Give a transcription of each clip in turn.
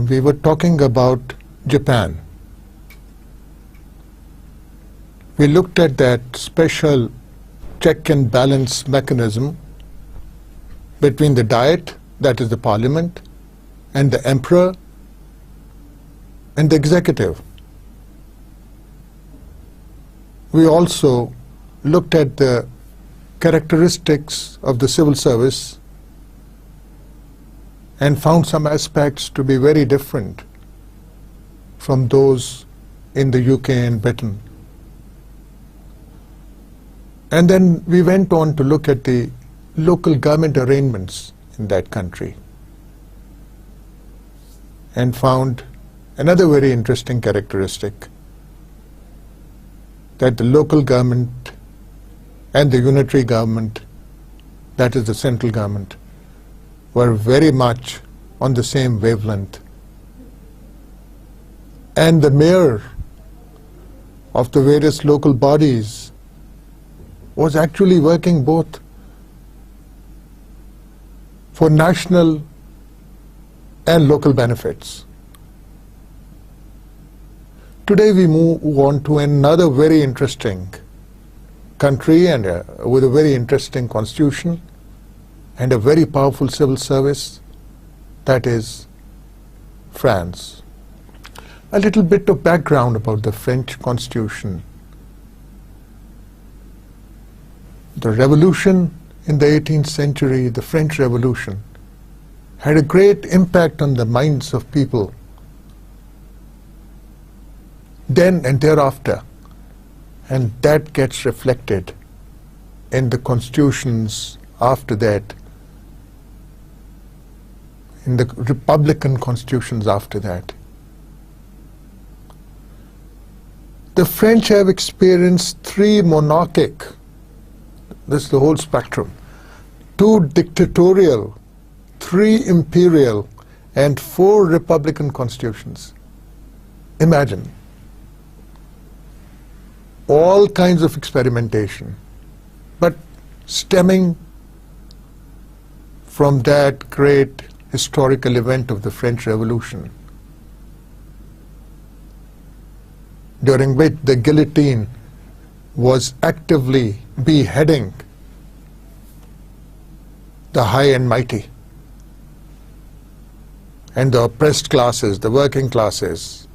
We were talking about Japan. We looked at that special check and balance mechanism between the Diet, that is the parliament, and the emperor and the executive. We also looked at the characteristics of the civil service and found some aspects to be very different from those in the UK and Britain. And then we went on to look at the local government arrangements in that country and found another very interesting characteristic, that the local government and the unitary government, that is the central government, were very much on the same wavelength. And the mayor of the various local bodies was actually working both for national and local benefits. Today we move on to another very interesting country and with a very interesting constitution and a very powerful civil service, that is France. A little bit of background about the French Constitution. The revolution in the 18th century, the French Revolution, had a great impact on the minds of people then and thereafter, and that gets reflected in the constitutions after that, in the republican constitutions after that. The French have experienced 3 monarchic, this is the whole spectrum, 2 dictatorial, 3 imperial, and 4 republican constitutions. Imagine. All kinds of experimentation, but stemming from that great historical event of the French Revolution, during which the guillotine was actively beheading the high and mighty, and the oppressed classes, the working classes,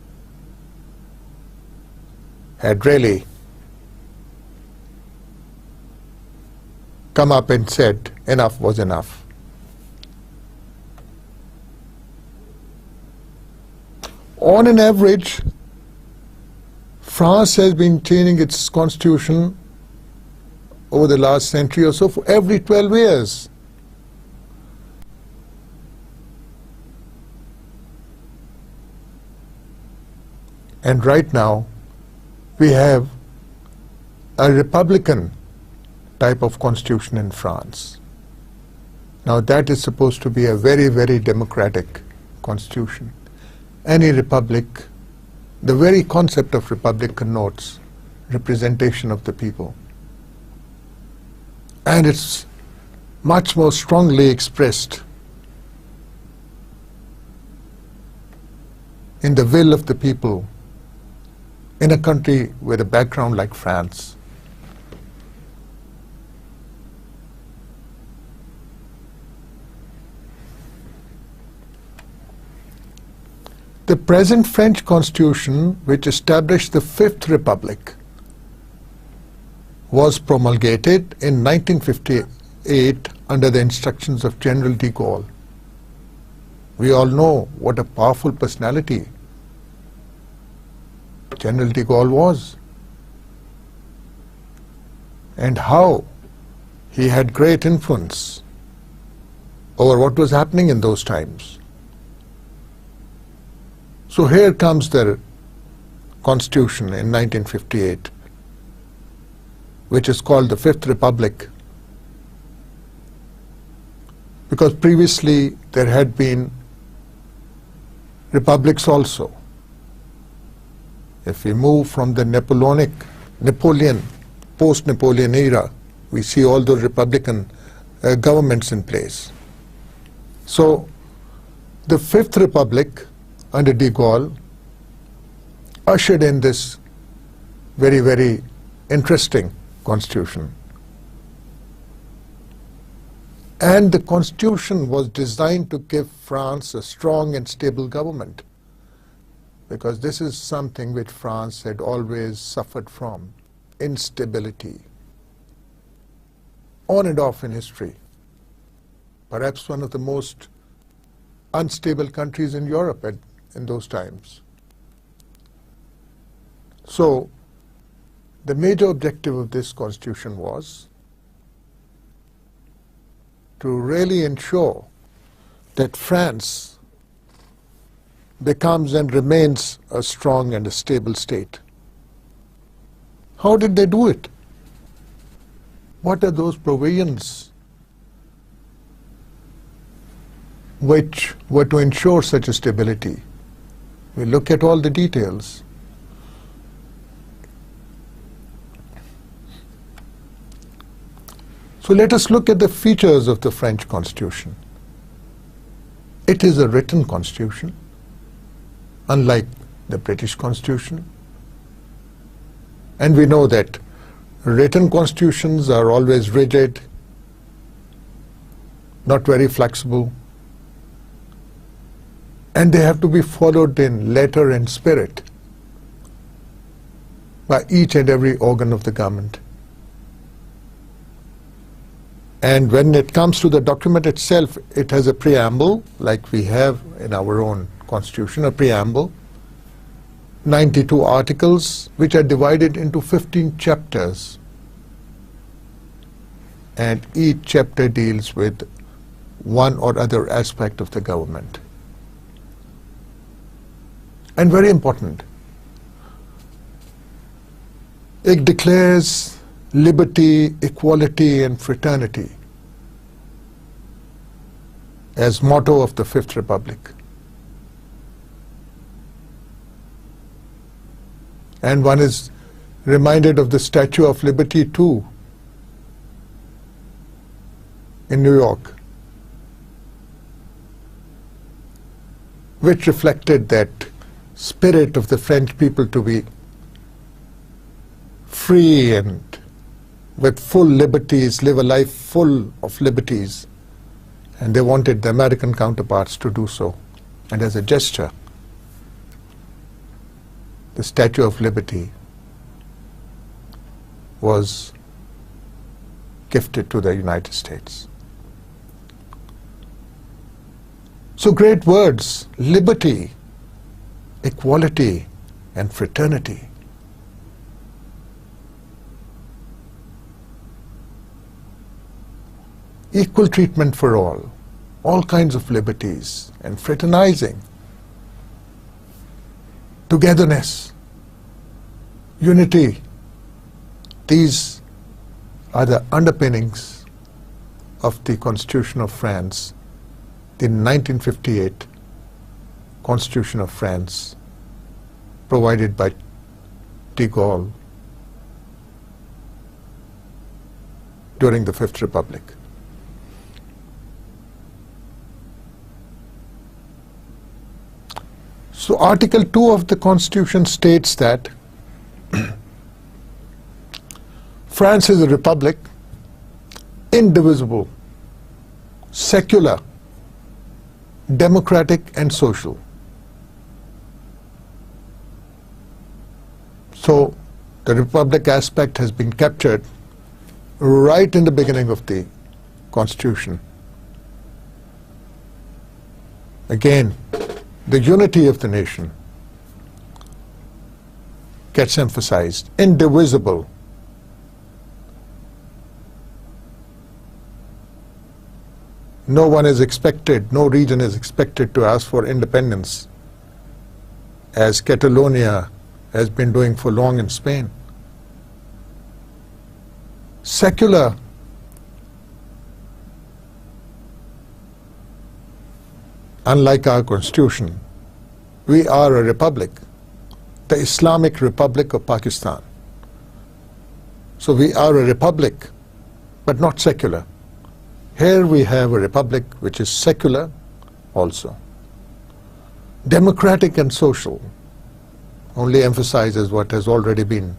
had really come up and said enough was enough. On an average, France has been changing its constitution over the last century or so for every 12 years. And right now, we have a republican type of constitution in France. Now that is supposed to be a very, very democratic constitution. Any republic, the very concept of republic connotes representation of the people. And it's much more strongly expressed in the will of the people in a country with a background like France. The present French Constitution, which established the Fifth Republic, was promulgated in 1958 under the instructions of General de Gaulle. We all know what a powerful personality General de Gaulle was, and how he had great influence over what was happening in those times. So here comes the Constitution in 1958, which is called the Fifth Republic, because previously there had been republics also. If we move from the Napoleon, post-Napoleon era, we see all those republican governments in place. So the Fifth Republic under de Gaulle, ushered in this very, very interesting constitution. And the constitution was designed to give France a strong and stable government, because this is something which France had always suffered from, instability, on and off in history. Perhaps one of the most unstable countries in Europe in those times. So, the major objective of this constitution was to really ensure that France becomes and remains a strong and a stable state. How did they do it? What are those provisions which were to ensure such a stability? We look at all the details. So let us look at the features of the French Constitution. It is a written constitution, unlike the British Constitution. And we know that written constitutions are always rigid, not very flexible, and they have to be followed in letter and spirit by each and every organ of the government. And when it comes to the document itself, it has a preamble, like we have in our own constitution, a preamble, 92 articles, which are divided into 15 chapters. And each chapter deals with one or other aspect of the government. And very important, it declares liberty, equality, and fraternity as motto of the Fifth Republic. And one is reminded of the Statue of Liberty too in New York, which reflected that spirit of the French people to be free and with full liberties, live a life full of liberties. And they wanted the American counterparts to do so. And as a gesture, the Statue of Liberty was gifted to the United States. So great words, liberty, equality, and fraternity. Equal treatment for all kinds of liberties, and fraternizing, togetherness, unity. These are the underpinnings of the Constitution of France, the 1958 Constitution of France, provided by de Gaulle during the Fifth Republic. So Article 2 of the Constitution states that France is a republic, indivisible, secular, democratic, and social. So the republic aspect has been captured right in the beginning of the Constitution. Again, the unity of the nation gets emphasized, indivisible. No one is expected, no region is expected to ask for independence, as Catalonia has been doing for long in Spain. Secular. Unlike our constitution, we are a republic, the Islamic Republic of Pakistan. So we are a republic, but not secular. Here we have a republic which is secular also. democratic and social, only emphasizes what has already been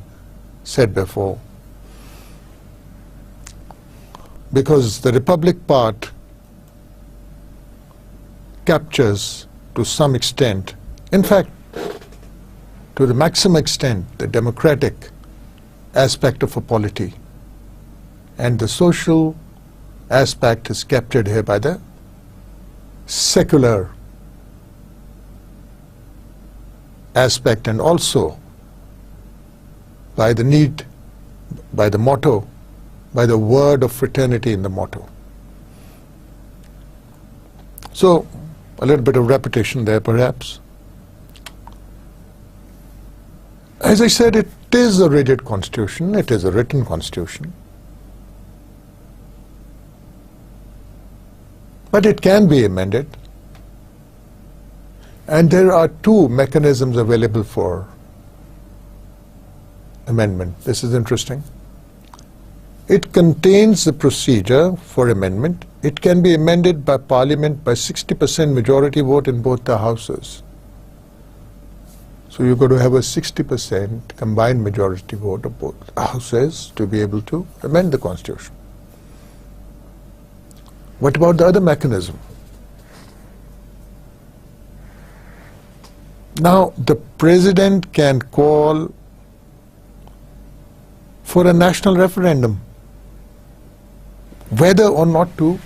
said before. Because the republic part captures to some extent, in fact, to the maximum extent, the democratic aspect of a polity, and the social aspect is captured here by the secular aspect, and also by the need, by the motto, by the word of fraternity in the motto. So, a little bit of repetition there perhaps. As I said, it is a rigid constitution, it is a written constitution. But it can be amended. And there are two mechanisms available for amendment. This is interesting. It contains the procedure for amendment. It can be amended by Parliament by 60% majority vote in both the houses. So you've got to have a 60% combined majority vote of both houses to be able to amend the Constitution. What about the other mechanism? Now, the President can call for a national referendum whether or not to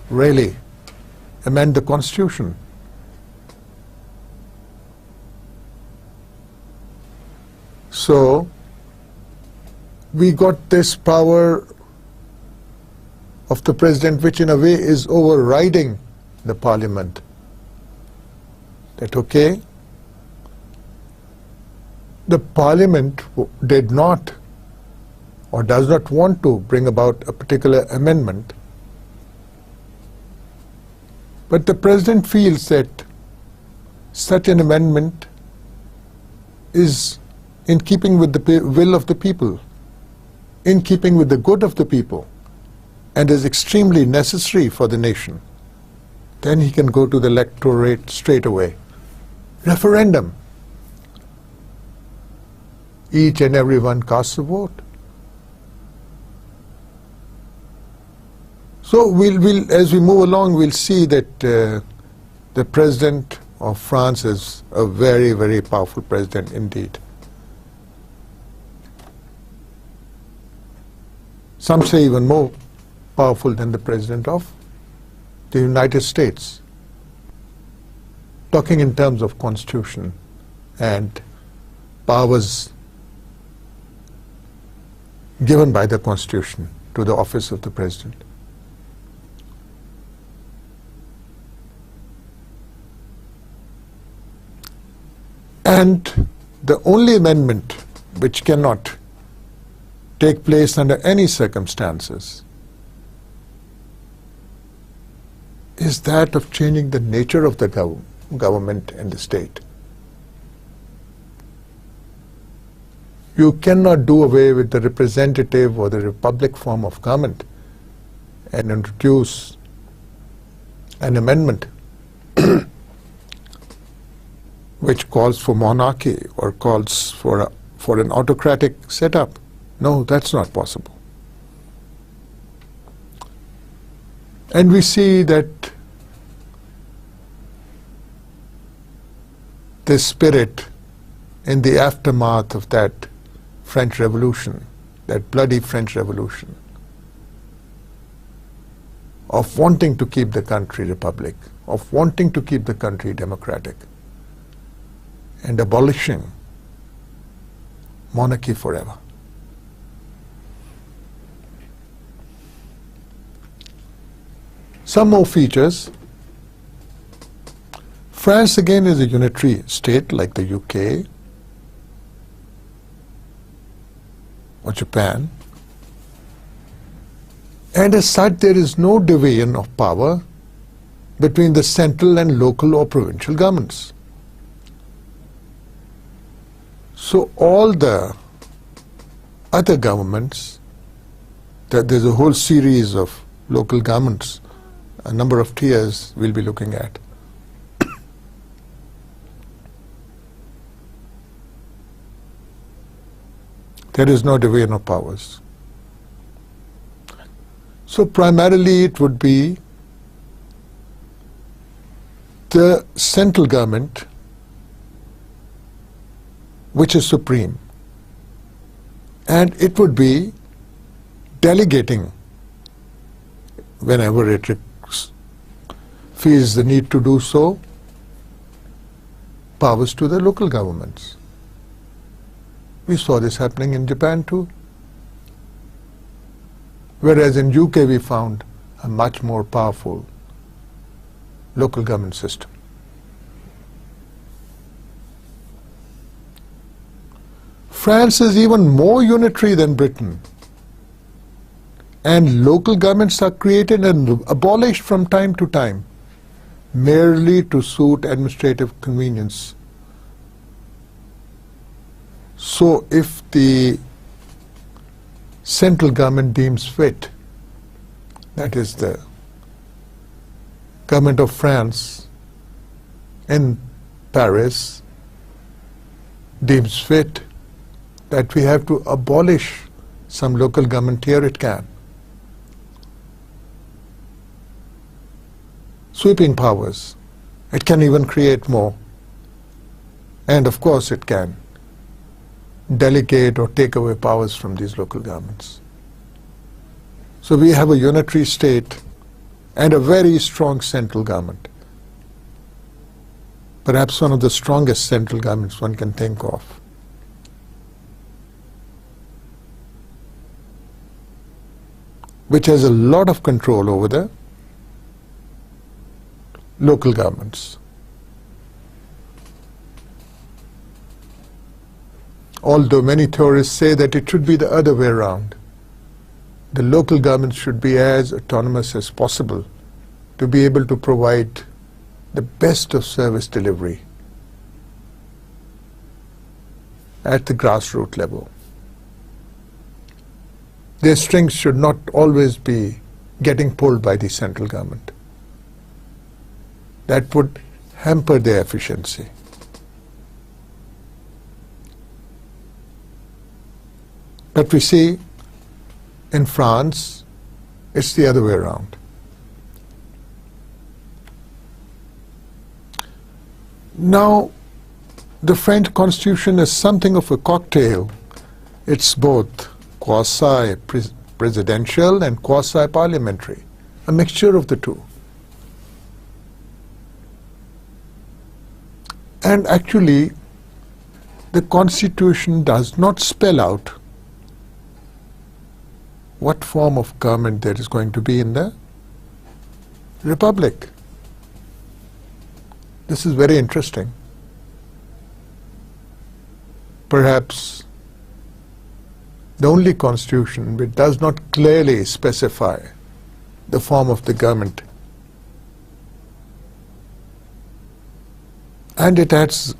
really amend the Constitution. So, we got this power of the President, which in a way is overriding the Parliament. That okay, the Parliament did not or does not want to bring about a particular amendment, but the President feels that such an amendment is in keeping with the will of the people, in keeping with the good of the people, and is extremely necessary for the nation. Then he can go to the electorate straight away. Referendum. Each and every one casts a vote. So we'll, as we move along, we'll see that the President of France is a very, very powerful president indeed. Some say even more powerful than the President of the United States. Talking in terms of Constitution and powers given by the Constitution to the office of the President. And the only amendment which cannot take place under any circumstances is that of changing the nature of the government and the state. You cannot do away with the representative or the republic form of government and introduce an amendment which calls for monarchy or calls for an autocratic setup. No, that's not possible. And we see that the spirit in the aftermath of that French Revolution, that bloody French Revolution, of wanting to keep the country republic, of wanting to keep the country democratic, and abolishing monarchy forever. Some more features. France again is a unitary state like the UK or Japan, and as such there is no division of power between the central and local or provincial governments. So all the other governments, there's a whole series of local governments, a number of tiers we'll be looking at. There is no division of powers. So primarily it would be the central government which is supreme, and it would be delegating whenever it feels the need to do so powers to the local governments. We saw this happening in Japan too. Whereas in UK we found a much more powerful local government system. France is even more unitary than Britain, and local governments are created and abolished from time to time merely to suit administrative convenience. So if the central government deems fit, that is the government of France in Paris deems fit that we have to abolish some local government, here it can. Sweeping powers. It can even create more. And of course it can delegate or take away powers from these local governments. So we have a unitary state and a very strong central government. Perhaps one of the strongest central governments one can think of. Which has a lot of control over the local governments. Although many theorists say that it should be the other way around. The local governments should be as autonomous as possible to be able to provide the best of service delivery at the grassroots level. Their strings should not always be getting pulled by the central government. That would hamper their efficiency. But we see in France, it's the other way around. Now, the French Constitution is something of a cocktail. It's both quasi-presidential and quasi-parliamentary, a mixture of the two. And actually, the Constitution does not spell out what form of government there is going to be in the Republic. This is very interesting. Perhaps the only constitution which does not clearly specify the form of the government, and it has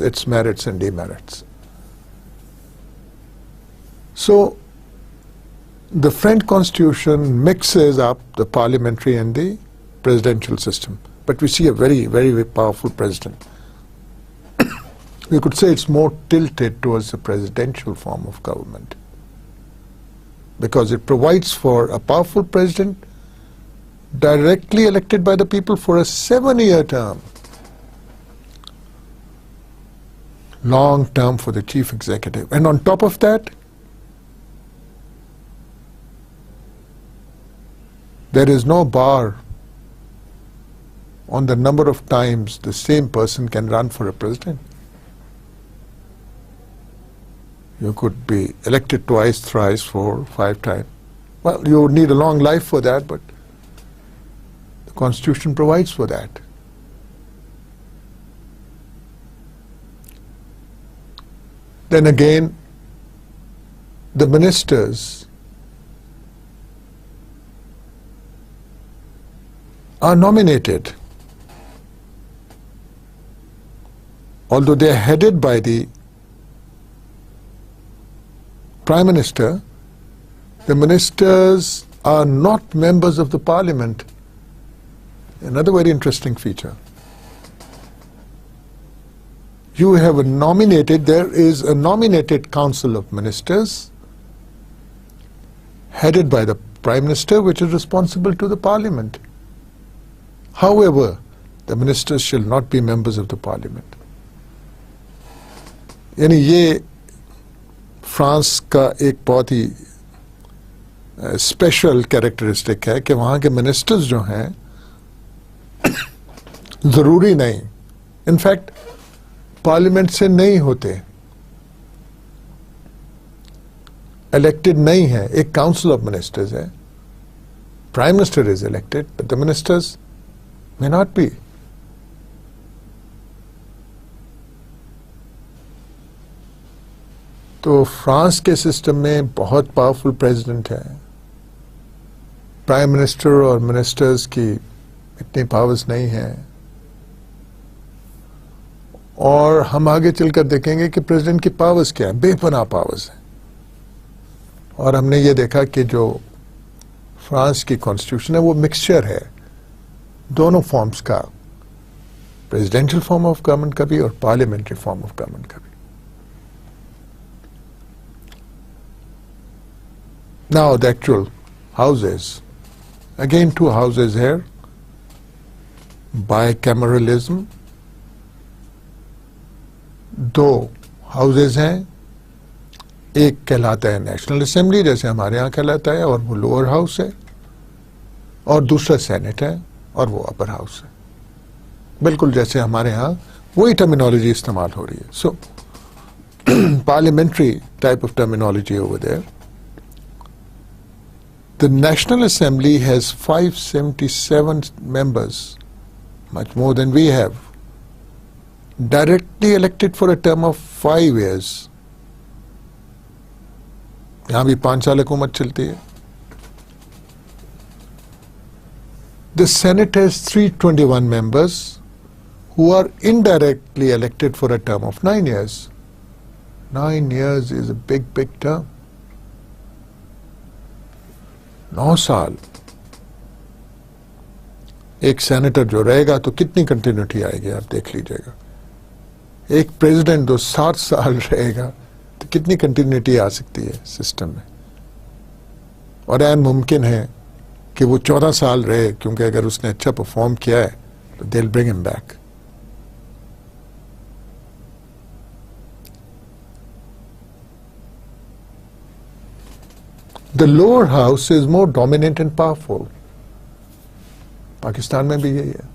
its merits and demerits. So the French Constitution mixes up the parliamentary and the presidential system, but we see a very, very, very powerful president. We could say it's more tilted towards the presidential form of government, because it provides for a powerful president directly elected by the people for a 7-year term. Long term for the chief executive. And on top of that, there is no bar on the number of times the same person can run for a president. You could be elected twice, thrice, 4, 5 times. Well, you would need a long life for that, but the Constitution provides for that. Then again, the ministers are nominated. Although they are headed by the Prime Minister, the ministers are not members of the Parliament. Another very interesting feature. you have there is a nominated council of ministers headed by the Prime Minister, which is responsible to the Parliament. However, the ministers shall not be members of the Parliament. यानी ये France का एक बहुत ही special characteristic है कि वहाँ के ministers जो हैं जरूरी नहीं, इनफैक्ट पार्लियामेंट से नहीं होते, इलेक्टेड नहीं है. एक काउंसिल ऑफ मिनिस्टर्स है, prime minister is elected but the ministers may not be. तो फ्रांस के सिस्टम में बहुत पावरफुल प्रेसिडेंट है. प्राइम मिनिस्टर और मिनिस्टर्स की इतनी पावर्स नहीं है. और हम आगे चलकर देखेंगे कि प्रेसिडेंट की पावर्स क्या है, बेपनाह पावर्स है. और हमने ये देखा कि जो फ्रांस की कॉन्स्टिट्यूशन है वो मिक्सचर है दोनों फॉर्म्स का, प्रेसिडेंशियल फॉर्म ऑफ गवर्नमेंट का भी और पार्लियामेंट्री फॉर्म ऑफ गवर्नमेंट का भी. Now the actual houses, again two houses here, bicameralism, दो हाउसेज हैं. एक कहलाता है नेशनल असेंबली जैसे हमारे यहाँ कहलाता है और वो लोअर हाउस है, और दूसरा सेनेट है और वो अपर हाउस है. बिल्कुल जैसे हमारे यहाँ वही टर्मिनोलॉजी इस्तेमाल हो रही है. So parliamentary type of terminology over there. The National Assembly has 577 members, much more than we have, directly elected for a term of 5 years. यहाँ भी 5 साल हुकूमत चलती है. The Senate has 321 members who are indirectly elected for a term of 9 years. 9 years is a big, big term. 9 साल एक senator जो रहेगा तो कितनी कंटिन्यूटी आएगी आप देख लीजिएगा. एक प्रेसिडेंट जो 7 साल रहेगा तो कितनी कंटिन्यूटी आ सकती है सिस्टम में. और ऐन मुमकिन है कि वो 14 साल रहे, क्योंकि अगर उसने अच्छा परफॉर्म किया है तो they will bring him back. The lower house is more dominant and powerful. Pakistan में भी यही है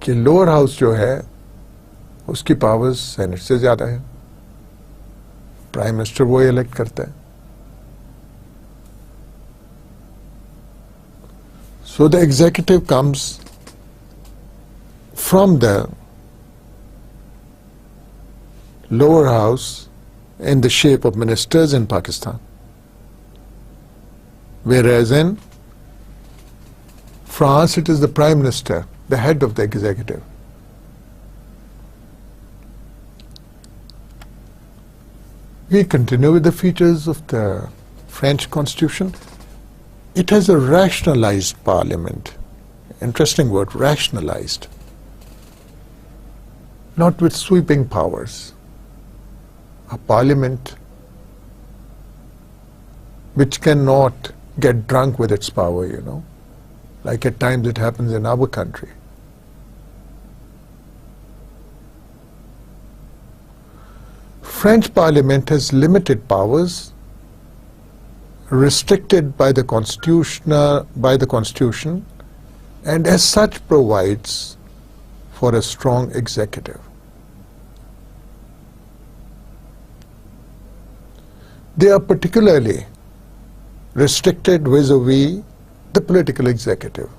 कि लोअर हाउस जो है उसकी पावर्स सेनेट से ज्यादा है. प्राइम मिनिस्टर वो इलेक्ट करता है. So the executive comes from the lower house in the shape of ministers in Pakistan. Whereas in France, it is the Prime Minister, the head of the executive. We continue with the features of the French Constitution. It has a rationalized parliament. Interesting word, rationalized. Not with sweeping powers. A parliament which cannot get drunk with its power, you know, like at times it happens in our country. French Parliament has limited powers, restricted by the Constitution, and as such provides for a strong executive. They are particularly restricted vis-a-vis the political executive.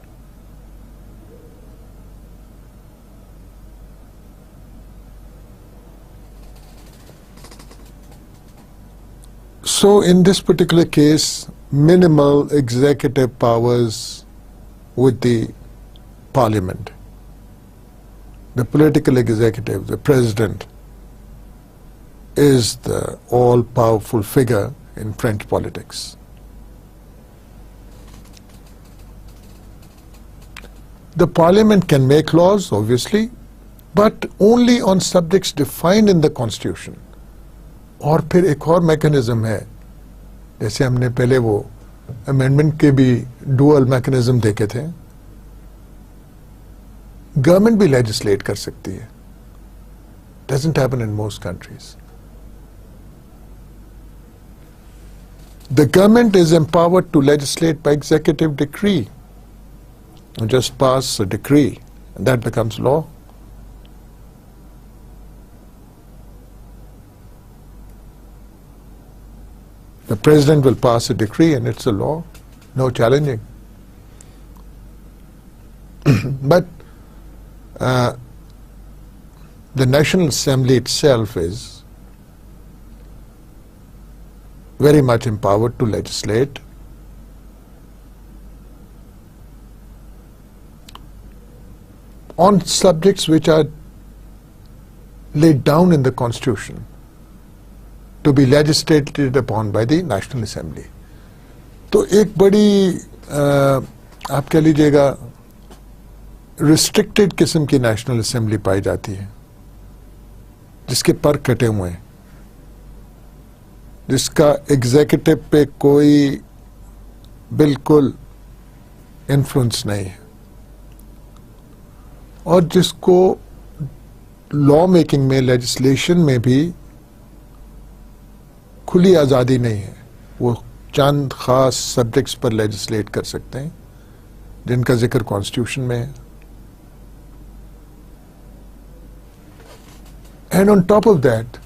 So in this particular case, minimal executive powers with the parliament. The political executive, the president, is the all-powerful figure in French politics. The parliament can make laws, obviously, but only on subjects defined in the Constitution. और फिर एक और mechanism है, जैसे हमने पहले वो amendment के भी डुअल मैकेनिज्म देखे थे, गवर्नमेंट भी लेजिस्लेट कर सकती है. Doesn't happen in most countries. The government is empowered to legislate by executive decree. You just pass a decree and that becomes law. The president will pass a decree and it's a law, no challenging. But the National Assembly itself is very much empowered to legislate. On subjects which are laid down in the Constitution to be legislated upon by the National Assembly. तो एक बड़ी आप कह लीजिएगा restricted किस्म की national assembly पाई जाती है, जिसके पर कटे हुए हैं, जिसका एग्जीक्यूटिव पे कोई बिल्कुल इन्फ्लुएंस नहीं है और जिसको लॉ मेकिंग में, लेजिस्लेशन में भी खुली आज़ादी नहीं है. वो चंद खास सब्जेक्ट्स पर लेजिस्लेट कर सकते हैं जिनका जिक्र कॉन्स्टिट्यूशन में है. And on top of that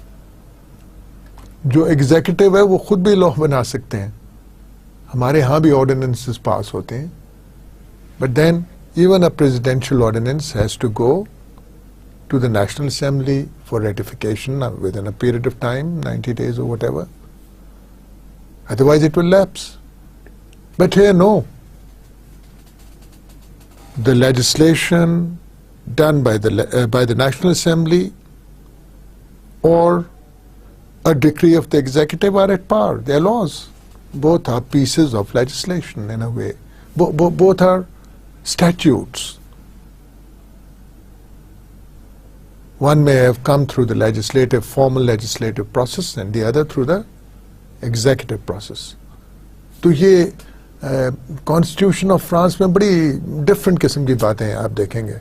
जो एग्जीक्यूटिव है वो खुद भी लॉ बना सकते हैं. हमारे यहाँ भी ऑर्डिनेंसेस पास होते हैं, but then even a presidential ordinance has to go to the National Assembly for ratification within a period of time, 90 days or whatever. Otherwise it will lapse. But here no. The legislation done by the National Assembly or a decree of the executive are at par. They are laws. Both are pieces of legislation in a way. Both are statutes. One may have come through the formal legislative process and the other through the executive process. तो ये constitution of France में बड़ी different किस्म की बातें हैं, आप देखेंगे.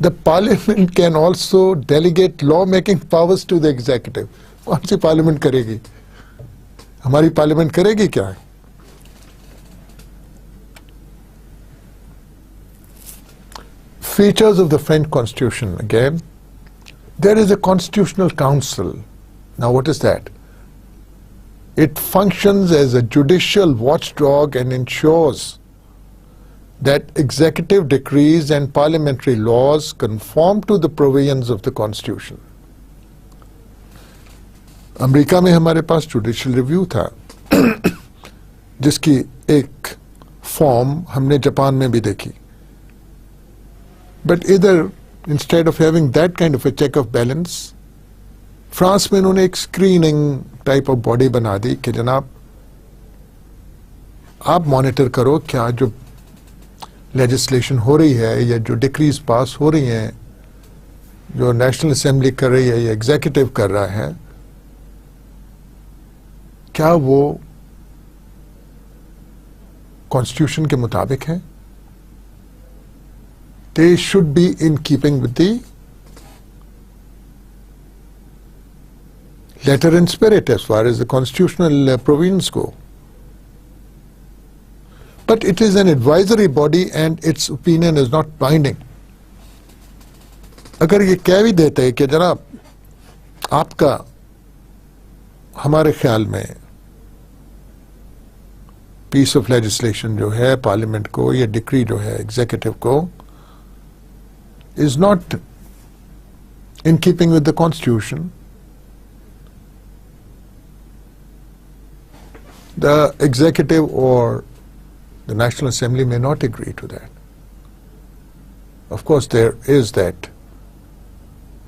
The parliament can also delegate law-making powers to the executive. कौन सी पार्लियामेंट करेगी? हमारी पार्लियामेंट करेगी क्या? Features of the French Constitution again. There is a Constitutional Council. Now what is that? It functions as a judicial watchdog and ensures that executive decrees and parliamentary laws conform to the provisions of the Constitution. America में हमारे पास judicial review था जिसकी एक form हमने Japan में भी देखी. But either instead of having that kind of a check of balance, France में उन्होंने एक स्क्रीनिंग टाइप ऑफ बॉडी बना दी कि जनाब आप मॉनिटर करो क्या जो लेजिस्लेशन हो रही है या जो डिक्रीज पास हो रही हैं, जो नेशनल असेंबली कर रही है या एग्जीक्यूटिव कर रहा है, क्या वो कॉन्स्टिट्यूशन के मुताबिक है. They should be in keeping with the letter and spirit as far as the constitutional provisions go. But it is an advisory body and its opinion is not binding. अगर ये कह भी देते हैं कि जनाब आपका हमारे ख्याल में पीस ऑफ लेजिस्लेशन जो है पार्लियामेंट को या डिक्री जो है एग्जीक्यूटिव को is not in keeping with the Constitution, the executive or the National Assembly may not agree to that. Of course, there is that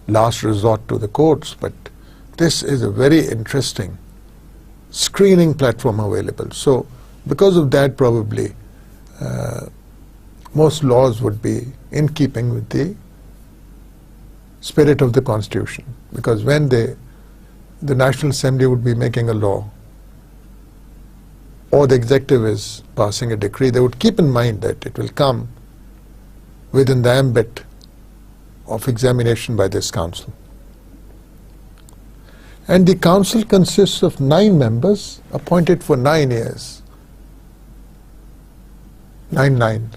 last resort to the courts, but this is a very interesting screening platform available. So, because of that, probably most laws would be in keeping with the spirit of the Constitution, because when the National Assembly would be making a law or the executive is passing a decree, they would keep in mind that it will come within the ambit of examination by this council. And the council consists of 9 members appointed for 9 years. 9.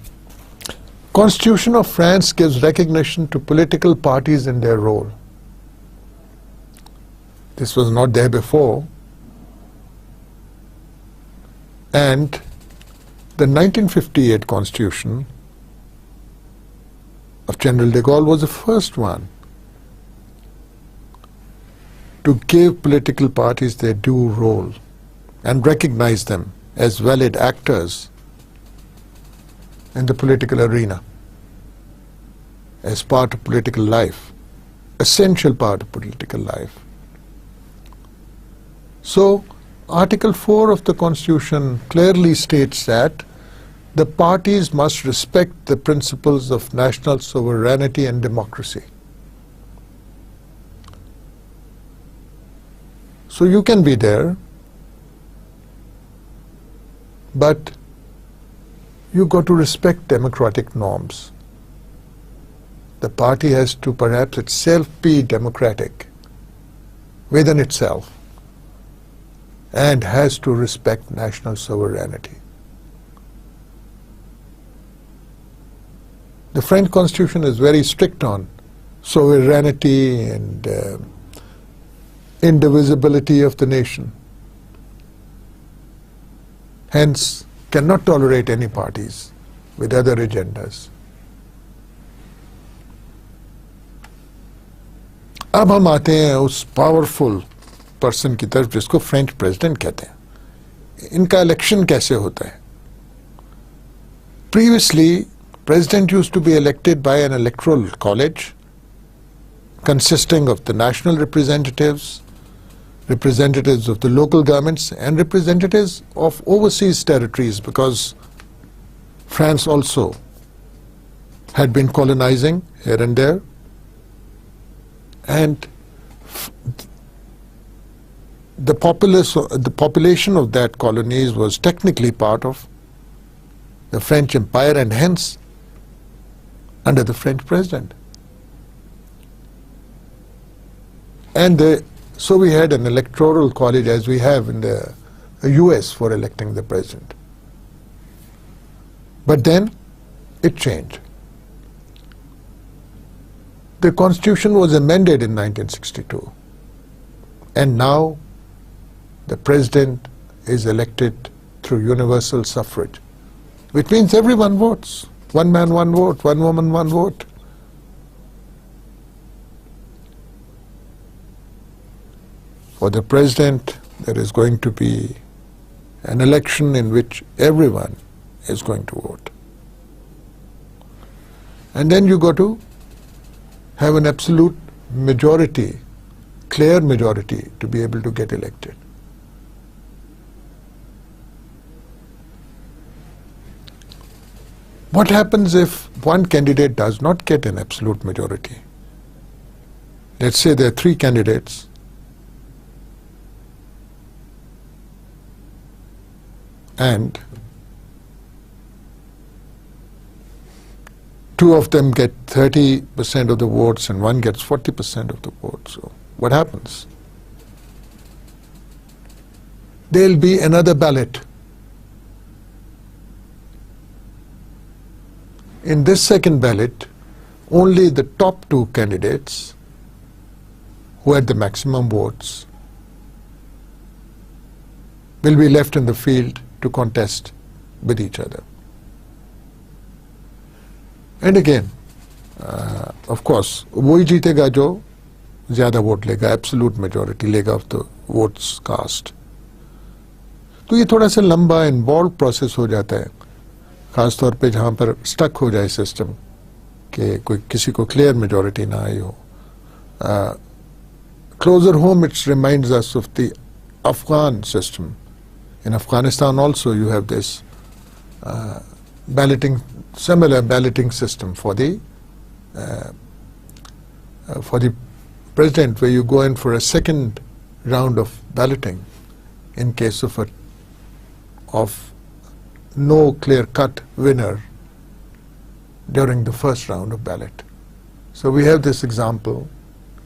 Constitution of France gives recognition to political parties in their role. This was not there before. And the 1958 Constitution of General de Gaulle was the first one to give political parties their due role and recognize them as valid actors in the political arena, as part of political life, essential part of political life. So, Article 4 of the Constitution clearly states that the parties must respect the principles of national sovereignty and democracy. So you can be there, but you got to respect democratic norms. The party has to perhaps itself be democratic within itself and has to respect national sovereignty. The French Constitution is very strict on sovereignty and indivisibility of the nation. Hence, cannot tolerate any parties with other agendas. अब हम आते हैं उस powerful person की तरफ जिसको French president कहते हैं. इनका इलेक्शन कैसे होता है? Previously, President used to be elected by an electoral college consisting of the national representatives, representatives of the local governments, and representatives of overseas territories, because France also had been colonizing here and there, and the population of that colonies was technically part of the French Empire and hence under the French president. And so we had an electoral college as we have in the US for electing the president. But then it changed. The Constitution was amended in 1962, and now the president is elected through universal suffrage, which means everyone votes. One man, one vote, one woman, one vote. For the president, there is going to be an election in which everyone is going to vote. And then you got to have an absolute majority, clear majority, to be able to get elected. What happens if one candidate does not get an absolute majority? Let's say there are 3 candidates. And 2 of them get 30% of the votes and 1 gets 40% of the votes. So what happens? There'll be another ballot. In this second ballot, only the top 2 candidates who had the maximum votes will be left in the field to contest with each other. And again, of course, वही जीतेगा जो ज़्यादा vote लेगा, absolute majority लेगा of the votes cast. तो ये थोड़ा सा लंबा involved process हो जाता है, खास तौर पे जहाँ पर stuck हो जाए system कि कोई किसी को clear majority ना आई हो. Closer home, it reminds us of the Afghan system. In Afghanistan also you have this similar balloting system for the president, where you go in for a second round of balloting in case of no clear-cut winner during the first round of ballot. So we have this example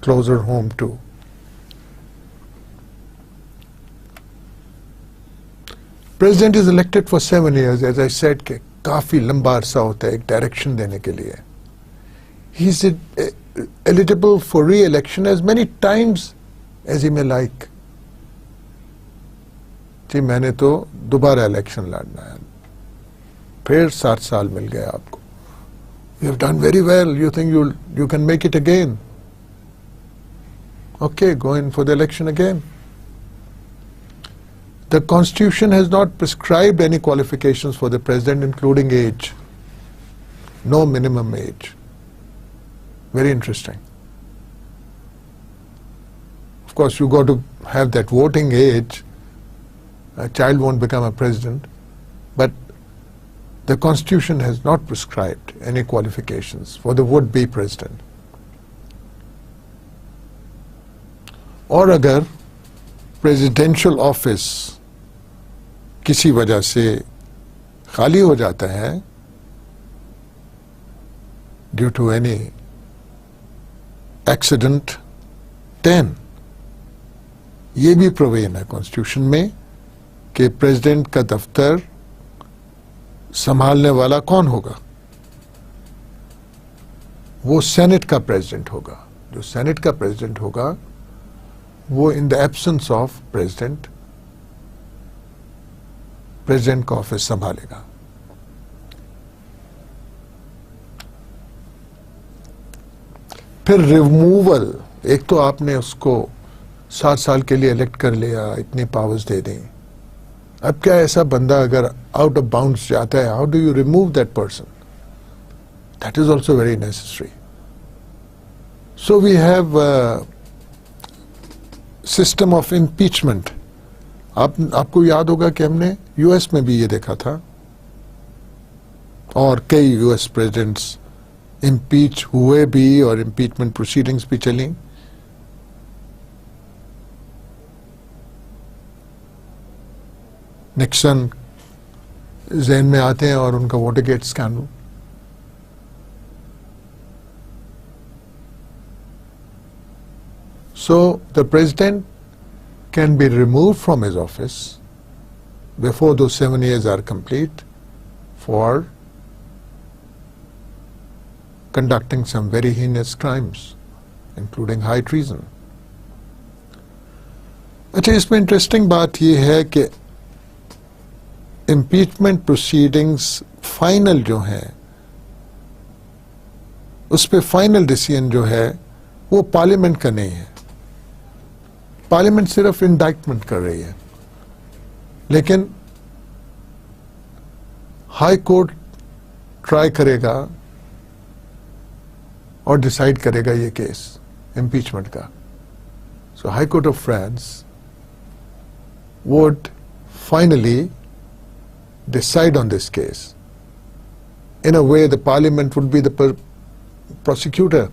closer home too. President is elected for 7 years, as I said, कि काफी लंबा अरसा होता है एक direction देने के लिए. He is eligible for re-election as many times as he may like. जी मैंने तो दोबारा इलेक्शन लड़ना है, फिर 7 साल मिल गए आपको. You have done very well. You think you can make it again? Okay, go in for the election again. The Constitution has not prescribed any qualifications for the president, including age. No minimum age. Very interesting. Of course, you got to have that voting age. A child won't become a president, but the Constitution has not prescribed any qualifications for the would-be president. और अगर presidential office किसी वजह से खाली हो जाता है due to any accident, then ये भी प्रोविजन है कॉन्स्टिट्यूशन में कि प्रेसिडेंट का दफ्तर संभालने वाला कौन होगा. वो सेनेट का प्रेसिडेंट होगा. जो सेनेट का प्रेसिडेंट होगा वो in the absence of president का ऑफिस संभालेगा. फिर रिमूवल, एक तो आपने उसको 7 साल के लिए इलेक्ट कर लिया, इतनी पावर्स दे दी. अब क्या ऐसा बंदा अगर आउट ऑफ बाउंड्स जाता है, how do you remove that person? That is also very necessary. So we have system of impeachment. आपको याद होगा कि हमने यूएस में भी ये देखा था और कई यूएस प्रेसिडेंट्स इम्पीच हुए भी और इम्पीचमेंट प्रोसीडिंग्स भी चली. निक्सन ज़हन में आते हैं और उनका Watergate scandal. So the president can be removed from his office before those 7 years are complete for conducting some very heinous crimes, including high treason. अच्छा, इसमें इंटरेस्टिंग बात यह है कि impeachment proceedings फाइनल जो है, उस पर फाइनल डिसीजन जो है वो पार्लियामेंट का नहीं है. पार्लियामेंट सिर्फ इंडाइटमेंट कर रही है, लेकिन हाई कोर्ट ट्राई करेगा और डिसाइड करेगा ये केस इम्पीचमेंट का. So high court of France would finally decide on this case. In a way, the parliament would be the prosecutor.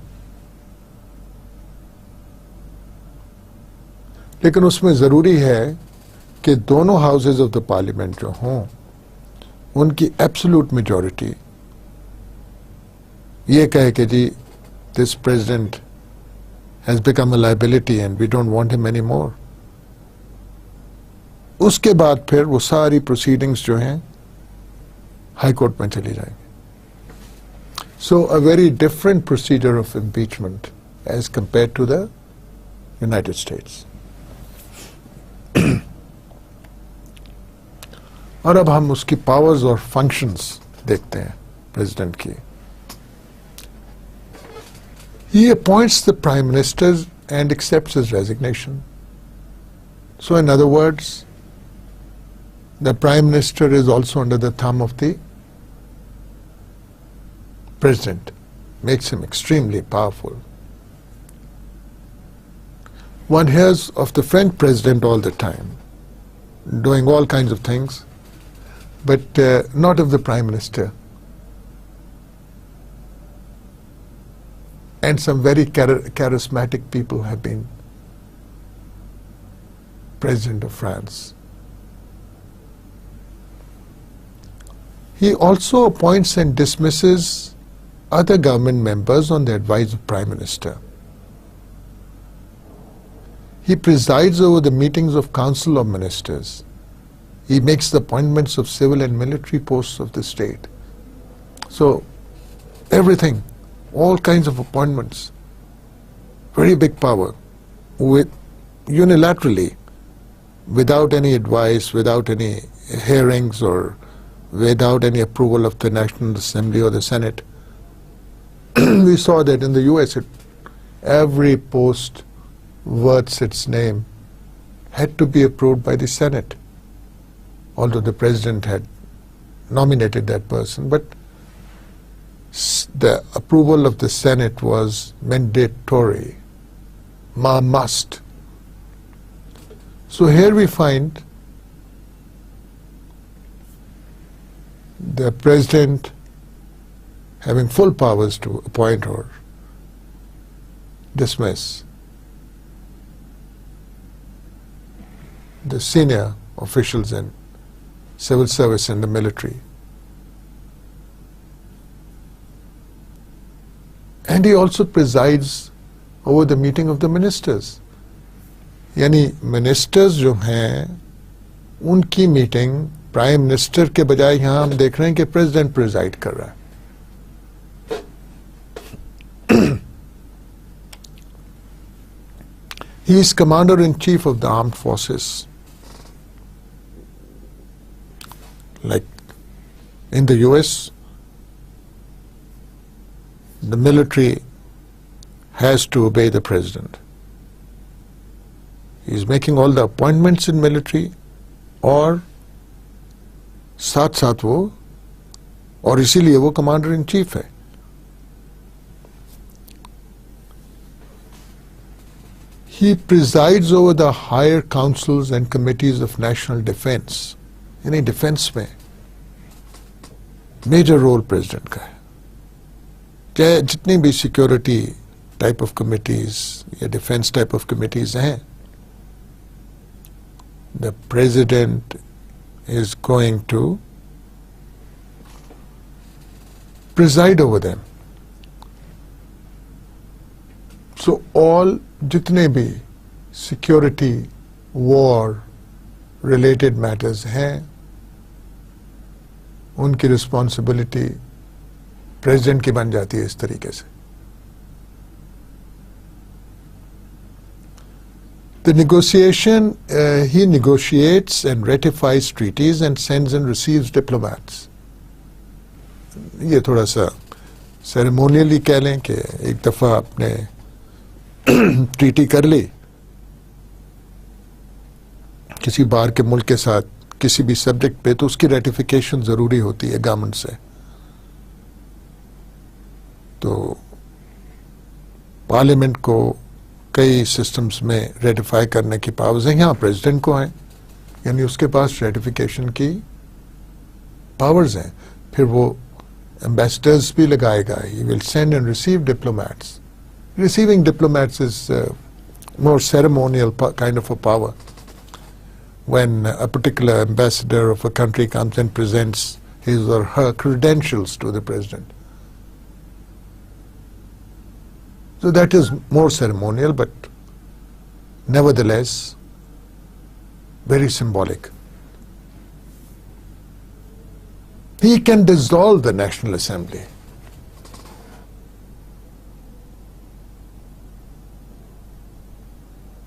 लेकिन उसमें ज़रूरी है कि दोनों हाउसेज ऑफ द पार्लियामेंट जो हों उनकी एब्सोल्यूट मेजॉरिटी ये कहे कि जी this president has become a liability and we don't want him any more. उसके बाद फिर वो सारी प्रोसीडिंग्स जो हैं हाई कोर्ट में चली जाएंगी. So a very different procedure of impeachment as compare to the United States. और अब हम उसकी पावर्स और फंक्शंस देखते हैं प्रेसिडेंट की. He appoints the prime minister and accepts his resignation. So in other words, the prime minister is also under the thumb of the president, makes him extremely powerful. One hears of the French president all the time, doing all kinds of things, but not of the prime minister. and some very charismatic people have been President of France. He also appoints and dismisses other government members on the advice of Prime Minister. He presides over the meetings of Council of Ministers. He makes the appointments of civil and military posts of the state. So, everything, all kinds of appointments, very big power, with unilaterally, without any advice, without any hearings, or without any approval of the National Assembly or the Senate. We saw that in the US, every post worth its name had to be approved by the Senate, although the President had nominated that person. But the approval of the Senate was mandatory, must. So here we find the President having full powers to appoint or dismiss the senior officials in civil service and the military. And he also presides over the meeting of the ministers. यानी ministers जो हैं उनकी meeting prime minister के बजाय यहाँ हम देख रहे हैं कि प्रेसिडेंट प्रिजाइड कर रहा है. He is Commander-in-Chief of the Armed Forces. Like in the US, the military has to obey the President. He is making all the appointments in military और साथ साथ वो और इसीलिए वो कमांडर इन चीफ है. He presides over the higher councils and committees of national defense. यानी defence में मेजर रोल प्रेसिडेंट का है. चाहे जितनी भी सिक्योरिटी टाइप ऑफ कमिटीज या डिफेंस टाइप ऑफ कमिटीज हैं, the President is going to preside over them. So all जितने भी security, war related matters हैं, उनकी responsibility President की बन जाती है इस तरीके से. The negotiation, he negotiates and ratifies treaties and sends and receives diplomats. ये थोड़ा सा ceremonially कह लें कि एक दफ़ा आपने ट्रीटी कर ली किसी बाहर के मुल्क के साथ किसी भी सब्जेक्ट पे, तो उसकी रेटिफिकेशन ज़रूरी होती है गवर्नमेंट से. तो पार्लियामेंट को कई सिस्टम्स में रेटिफाई करने की पावर्स हैं, यहाँ प्रेसिडेंट को हैं, यानी उसके पास रेटिफिकेशन की पावर्स हैं. फिर वो एम्बेसडर्स भी लगाएगा. He will send and receive diplomats. Receiving diplomats is more ceremonial kind of a power. When a particular ambassador of a country comes and presents his or her credentials to the President. So that is more ceremonial, but nevertheless very symbolic. He can dissolve the National Assembly.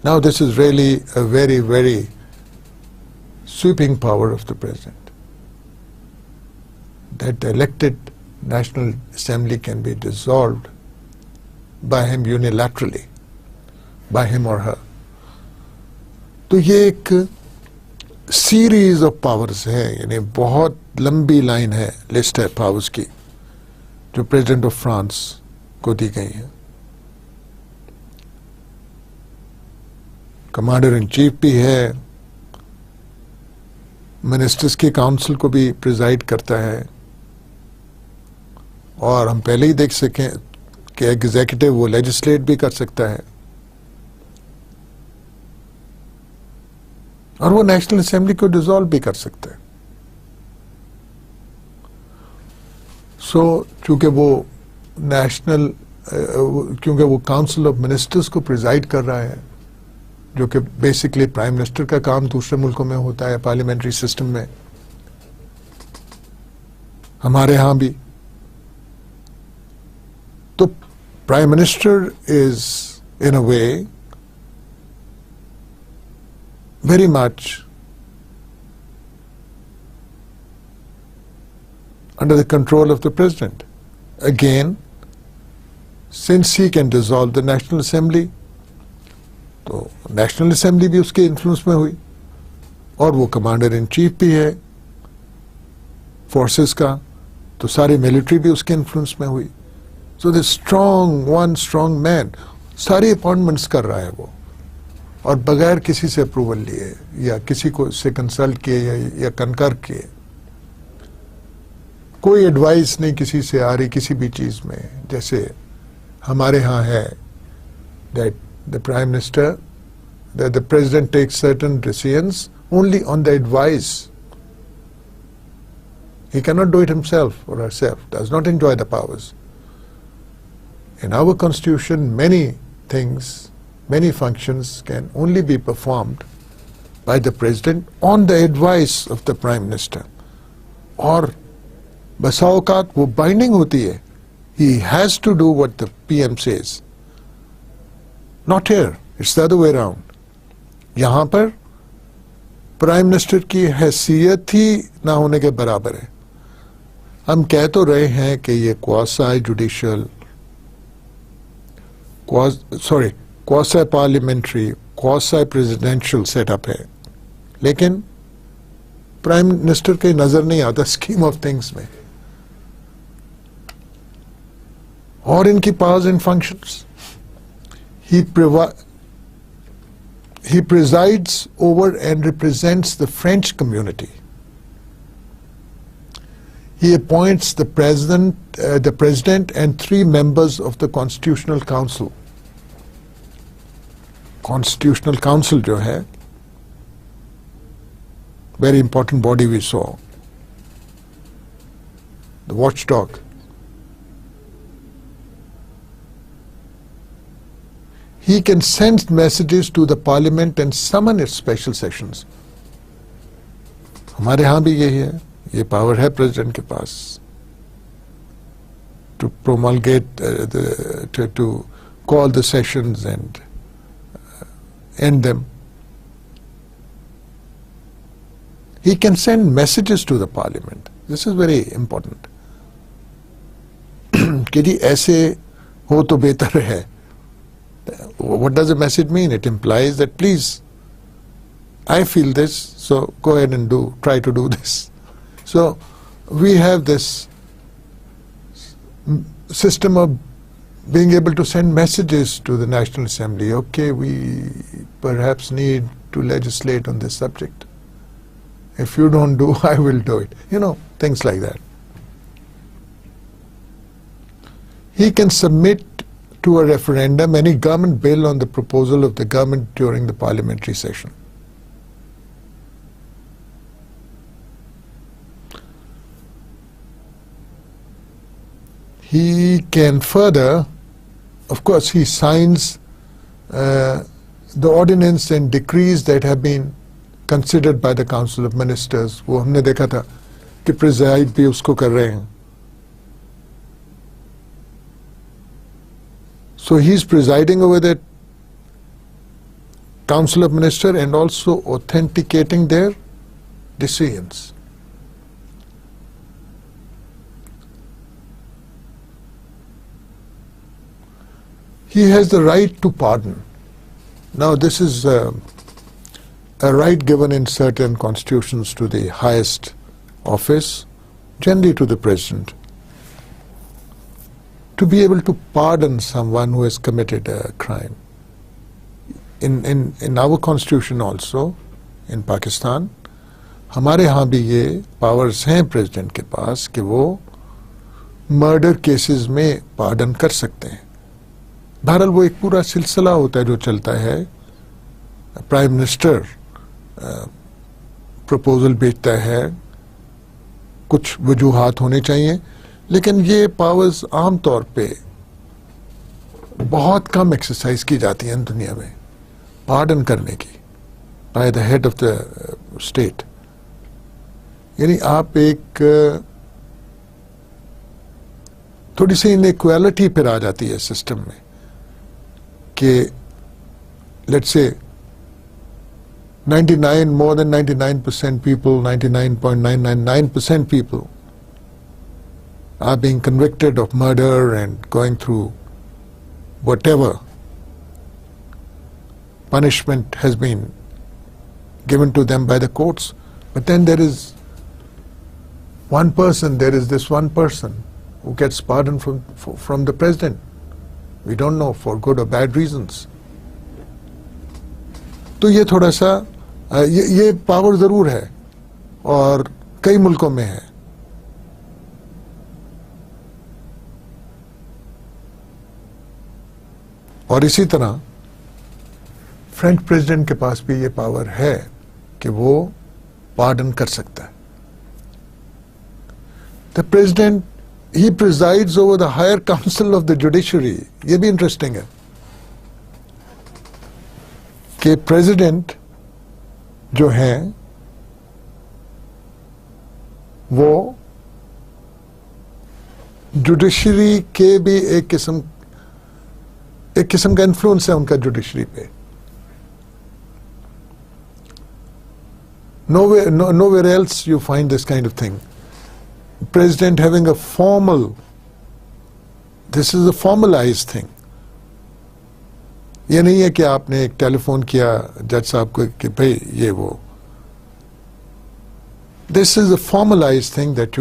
Now this is really a very, very sweeping power of the President, that the elected National Assembly can be dissolved by him unilaterally, by him or her. तो ये एक series of powers है, यानी बहुत लंबी line है, list है powers की जो प्रेसिडेंट ऑफ फ्रांस को दी गई है. कमांडर इन चीफ भी है, मिनिस्टर्स की काउंसिल को भी प्रिजाइड करता है, और हम पहले ही देख कि एग्जीक्यूटिव वो लेजिस्लेट भी कर सकता है और वो नेशनल असेंबली को डिसॉल्व भी कर सकता है। चूंकि वो क्योंकि वो काउंसिल ऑफ मिनिस्टर्स को प्रिजाइड कर रहा है, जो कि बेसिकली प्राइम मिनिस्टर का काम दूसरे मुल्कों में होता है पार्लियामेंट्री सिस्टम में, हमारे यहां भी। तो prime minister is in a way very much under the control of the president. Again, since he can dissolve the National Assembly, तो National Assembly भी उसके influence में हुई और वो commander in chief भी है forces का, तो सारी military भी उसके influence में हुई। So the one strong man, सारी appointments कर रहा है वो, और बगैर किसी से अप्रूवल लिए या किसी को से कंसल्ट किए या कनकर किए, कोई एडवाइस नहीं किसी से आ रही किसी भी चीज में। जैसे हमारे यहाँ है that the prime minister, that the president takes certain decisions only on the advice, he cannot do it himself or herself, does not enjoy the powers. In our constitution, many functions can only be performed by the president on the advice of the prime minister. और बसा औकात वो binding होती है, he has to do what the PM says. Not here, it's the other way around. यहाँ पर prime minister की हैसियत ही ना होने के बराबर है। हम कह तो रहे हैं कि ये quasi parliamentary, quasi presidential setup है, लेकिन प्राइम मिनिस्टर के नजर नहीं आता स्कीम ऑफ थिंग्स में और इनकी powers and functions. He presides over and represents the French community. He appoints the president and 3 members of the Constitutional Council. Constitutional Council जो है, very important body we saw, the watchdog. He can send messages to the parliament and summon its special sessions. हमारे यहाँ भी यही है, ये power है president के पास, to promulgate to call the sessions and end them. He can send messages to the parliament. This is very important. कि जी ऐसे हो तो बेहतर है. What does the message mean? It implies that please, I feel this, so go ahead and try to do this. So we have this system of being able to send messages to the National Assembly. Okay, we perhaps need to legislate on this subject. If you don't do, I will do it. Things like that. He can submit to a referendum any government bill on the proposal of the government during the parliamentary session. He can further, of course, he signs the ordinance and decrees that have been considered by the Council of Ministers. वो हमने देखा था कि preside भी उसको कर रहे हैं. So he is presiding over the Council of Ministers and also authenticating their decisions. He has the right to pardon. Now this is a right given in certain constitutions to the highest office, generally to the president, to be able to pardon someone who has committed a crime. In our constitution also, in Pakistan, हमारे यहाँ भी ये powers हैं president के पास कि वो murder cases में pardon कर सकते हैं। बहरहाल वो एक पूरा सिलसिला होता है जो चलता है। प्राइम मिनिस्टर प्रपोजल भेजता है, कुछ वजूहात होने चाहिए, लेकिन ये पावर्स आमतौर पे बहुत कम एक्सरसाइज की जाती हैं दुनिया में पार्डन करने की by the head of the state. यानी आप एक थोड़ी सी इनइक्वालिटी फिर आ जाती है सिस्टम में कि let's say 99 more than 99% people, 99.999% people are being convicted of murder and going through whatever punishment has been given to them by the courts. But then there is this one person who gets pardon from the president. We don't know, for good or bad reasons. तो ये थोड़ा सा ये power जरूर है और कई मुल्कों में है। और इसी तरह फ्रेंच प्रेसिडेंट के पास भी ये पावर है कि वो पार्डन कर सकता है। The president he presides over the higher council of the judiciary. ये भी इंटरेस्टिंग है कि प्रेसिडेंट जो हैं वो जुडिशरी के भी एक किस्म का इन्फ्लुएंस है उनका जुडिशरी पे। Nowhere else you find this kind of thing. President having a formal, this is a formalized thing. ये नहीं है कि आपने एक टेलीफोन किया जज साहब को कि भाई ये वो. This is a formalized thing that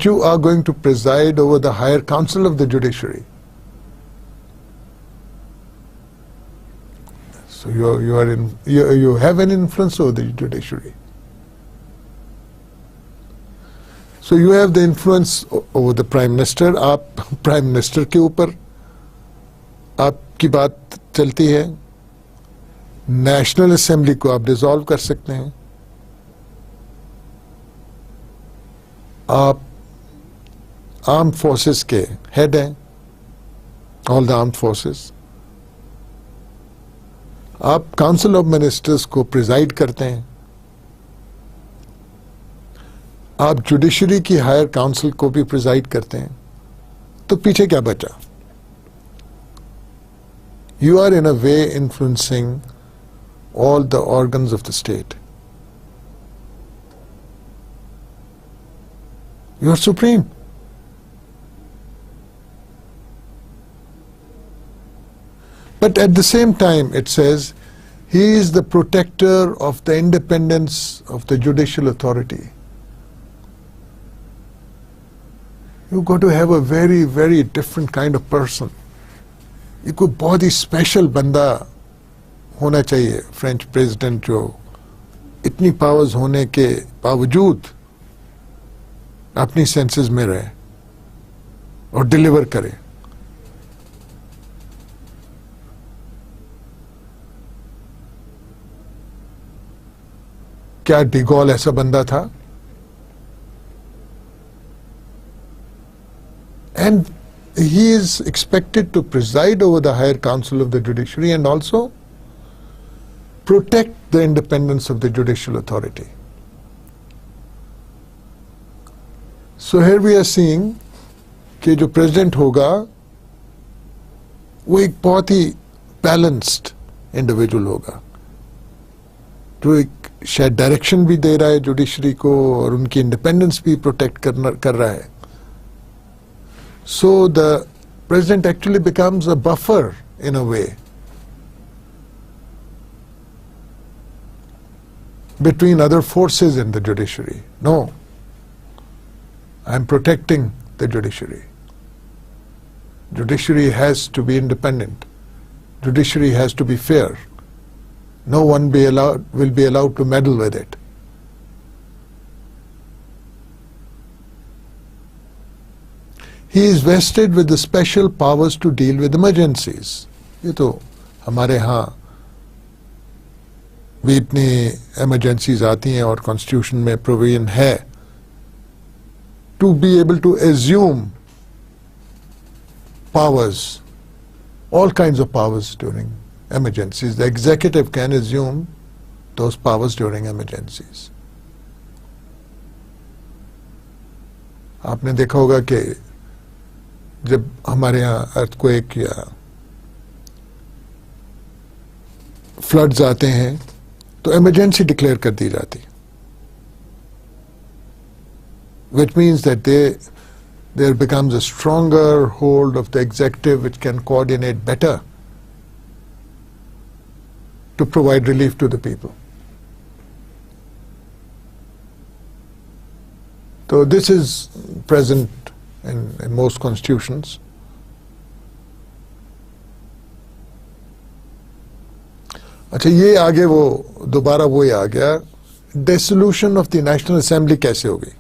you are going to preside over the higher council of the judiciary. So you have an influence over the judiciary. So you have the influence over the prime minister. आप prime minister के ऊपर आपकी बात चलती है. National assembly को आप dissolve कर सकते हैं. आप आर्म्ड फोर्सेस के हेड हैं, ऑल द आर्म्ड फोर्सेस. आप काउंसिल ऑफ मिनिस्टर्स को प्रिजाइड करते हैं. आप जुडिशरी की हायर काउंसिल को भी प्रिजाइड करते हैं. तो पीछे क्या बचा? You are in a way influencing all the organs of the state. You are supreme. But at the same time, it says, he is the protector of the independence of the judicial authority. You've got to have a very, very different kind of person. ये कोई बहुत ही special बंदा होना चाहिए French president, जो इतनी powers होने के बावजूद अपनी सेंसेस में रहे और डिलीवर करे. क्या डिगॉल ऐसा बंदा था? And he is expected to preside over the higher council of the judiciary and also protect the independence of the judicial authority. So here we are seeing कि जो president होगा वो एक बहुत ही balanced individual होगा, जो एक शायद डायरेक्शन भी दे रहा है जुडिशरी को और उनकी इंडिपेंडेंस भी प्रोटेक्ट कर रहा है. So the president actually becomes a buffer in a way between other forces in the judiciary. No, I'm protecting the judiciary. Judiciary has to be independent. Judiciary has to be fair. No one will be allowed to meddle with it. He is vested with the special powers to deal with emergencies. ये तो हमारे यहाँ भी इतनी emergencies आती हैं और constitution में provision है to be able to assume powers, all kinds of powers during emergencies. The executive can assume those powers during emergencies. आपने देखा होगा कि जब हमारे यहाँ अर्थक्वेक या फ्लड्स आते हैं तो इमरजेंसी डिक्लेयर कर दी जाती, which means that there becomes a stronger hold of the executive which can coordinate better to provide relief to the people. So this is present in most constitutions. अच्छा, ये आगे वो दोबारा वही आ गया, dissolution of the national assembly कैसे होगी?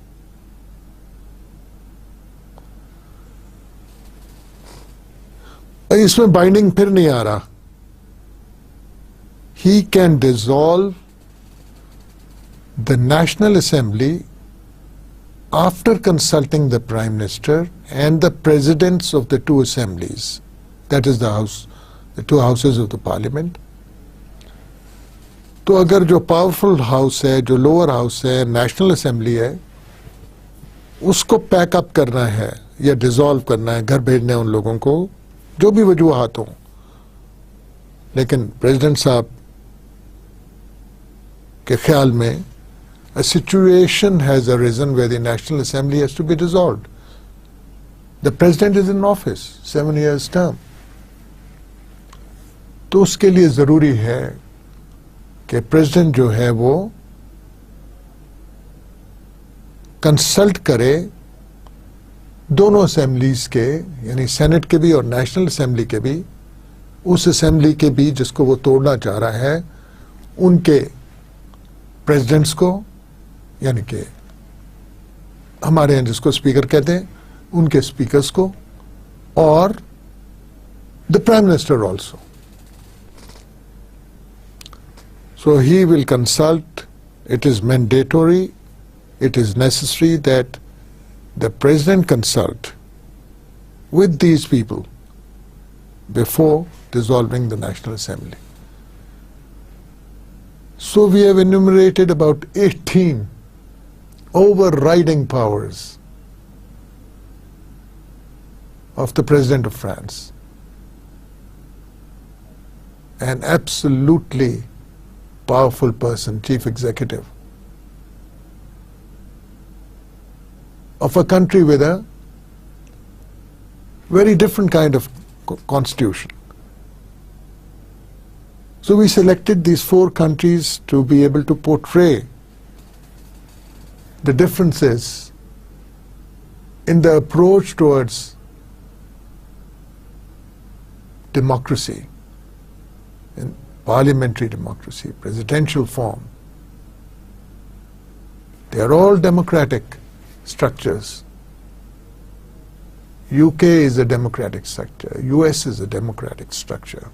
इसमें बाइंडिंग फिर नहीं आ रहा. He can dissolve the National Assembly after consulting the Prime Minister and the presidents of the two assemblies, that is the two houses of the Parliament. तो अगर जो powerful house है, जो लोअर हाउस है, national assembly है, उसको pack up करना है या डिसॉल्व करना है, घर भेजना है उन लोगों को, जो भी वजूहात हों, लेकिन प्रेसिडेंट साहब के ख्याल में a situation has arisen where the National Assembly has to be dissolved. The President is in office, 7 years term. तो उसके लिए ज़रूरी है कि प्रेसिडेंट जो है वो कंसल्ट करे दोनों असेंबलीज के, यानी सेनेट के भी और नेशनल असेंबली के भी, उस असेंबली के भी जिसको वो तोड़ना चाह रहा है, उनके प्रेसिडेंट्स को, यानी कि हमारे यहाँ जिसको स्पीकर कहते हैं, उनके स्पीकर्स को, और the prime minister also. So he will consult. It is mandatory, it is necessary that the President consult with these people before dissolving the National Assembly. So we have enumerated about 18 overriding powers of the President of France. An absolutely powerful person, chief executive of a country with a very different kind of constitution. So we selected these 4 countries to be able to portray the differences in the approach towards democracy, in parliamentary democracy, presidential form. They are all democratic structures. UK is a democratic structure, US is a democratic structure,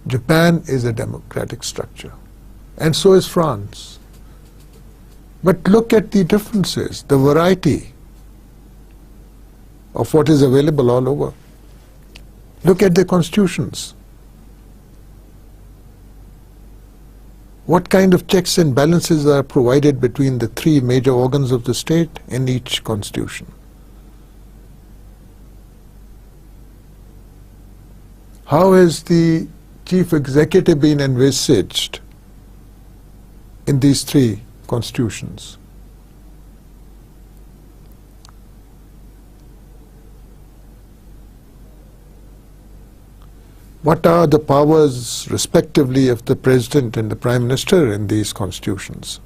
Japan is a democratic structure, and so is France. But look at the differences, the variety of what is available all over. Look at the constitutions. What kind of checks and balances are provided between the 3 major organs of the state in each constitution? How has the chief executive been envisaged in these 3 constitutions? What are the powers respectively of the President and the Prime Minister in these constitutions?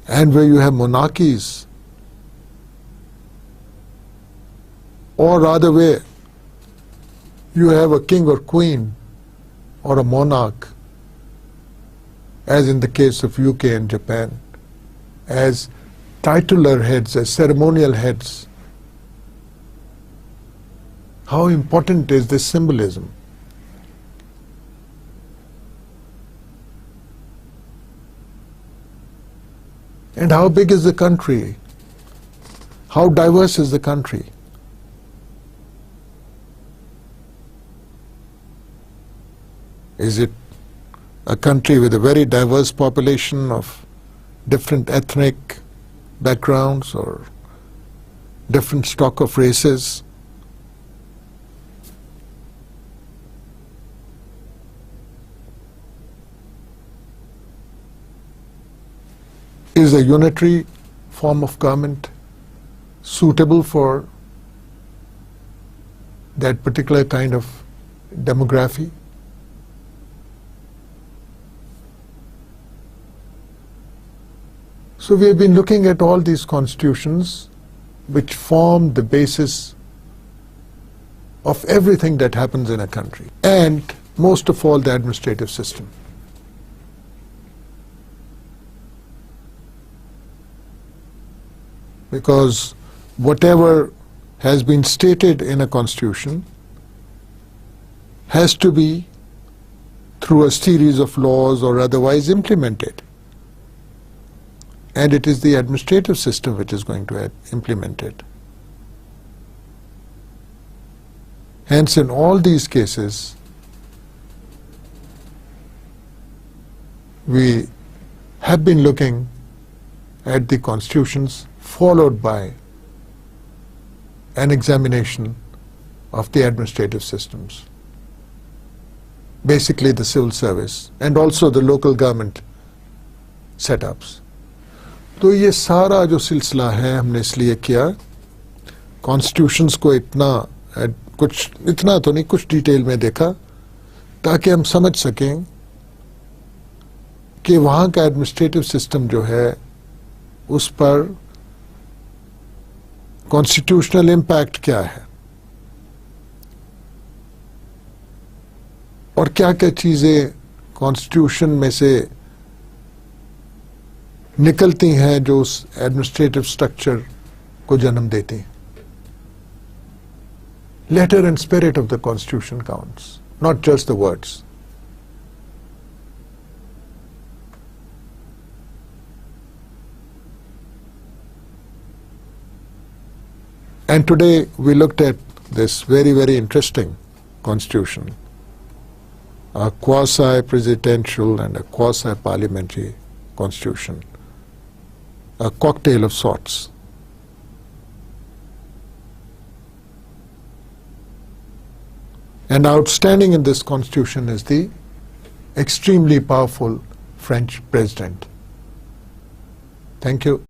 And where you have monarchies, or rather where you have a king or queen or a monarch as in the case of UK and Japan, as titular heads, as ceremonial heads. How important is this symbolism? And how big is the country? How diverse is the country? Is it a country with a very diverse population of different ethnic backgrounds or different stock of races? Is a unitary form of government suitable for that particular kind of demography? So we have been looking at all these constitutions which form the basis of everything that happens in a country, and most of all the administrative system. Because whatever has been stated in a constitution has to be through a series of laws or otherwise implemented. And it is the administrative system which is going to implement it. Hence, in all these cases, we have been looking at the constitutions followed by an examination of the administrative systems, basically the civil service and also the local government setups. तो ये सारा जो सिलसिला है हमने इसलिए किया, constitutions को इतना तो नहीं, कुछ डिटेल में देखा ताकि हम समझ सकें कि वहाँ का एडमिनिस्ट्रेटिव सिस्टम जो है उस पर कॉन्स्टिट्यूशनल इम्पैक्ट क्या है और क्या क्या चीज़ें कॉन्स्टिट्यूशन में से निकलती हैं जो उस एडमिनिस्ट्रेटिव स्ट्रक्चर को जन्म देती हैं. Letter and spirit of the constitution counts, not just the words. And today we looked at this very, very interesting constitution, a quasi-presidential and a quasi-parliamentary constitution, a cocktail of sorts. And outstanding in this constitution is the extremely powerful French president. Thank you.